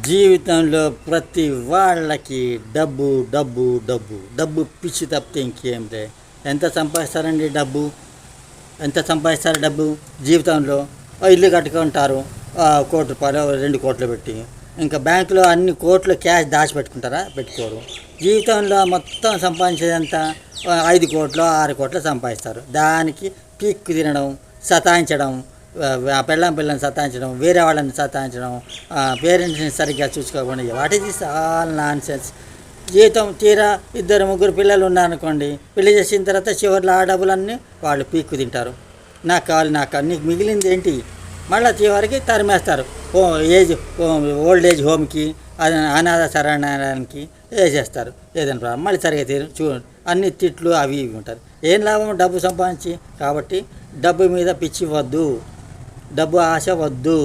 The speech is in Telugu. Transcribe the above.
జీవితంలో ప్రతి వాళ్ళకి డబ్బు డబ్బు డబ్బు డబ్బు పిచ్చి తప్పితే ఇంకేం లే. ఎంత సంపాదిస్తారండి డబ్బు? ఎంత సంపాదిస్తారు డబ్బు జీవితంలో? ఇల్లు కట్టుకుంటారు, 1,00,00,000 2 కోట్లు పెట్టి. ఇంకా బ్యాంకులో అన్ని కోట్లు క్యాష్ దాచిపెట్టుకుంటారా? పెట్టుకోరు. జీవితంలో మొత్తం సంపాదించేదంతా 5 కోట్లు 6 కోట్లు సంపాదిస్తారు. దానికి పీక్కు తినడం, సతాయించడం, పిల్లని సతాయించడం, వేరే వాళ్ళని సతాయించడం, పేరెంట్స్ని సరిగ్గా చూసుకోకుండా, what is this all non sense. జీవితం తీరా 2 3 పిల్లలు ఉన్నారనుకోండి, పెళ్లి చేసిన తర్వాత చివరిలో ఆ డబ్బులన్నీ వాళ్ళు పీక్కు తింటారు. నాకు కావాలి నీకు మిగిలింది ఏంటి? మళ్ళీ చివరికి తరిమేస్తారు. ఓల్డ్ ఏజ్ హోమ్కి, అనాథ శరణాలయానికి వేసేస్తారు. ఏదైనా మళ్ళీ సరిగ్గా చూడండి, అన్ని తిట్లు అవి ఇవి ఉంటారు. ఏం లాభం డబ్బు సంపాదించి? కాబట్టి డబ్బు మీద పిచ్చి వద్దు, డబ్బు ఆశ వద్దు.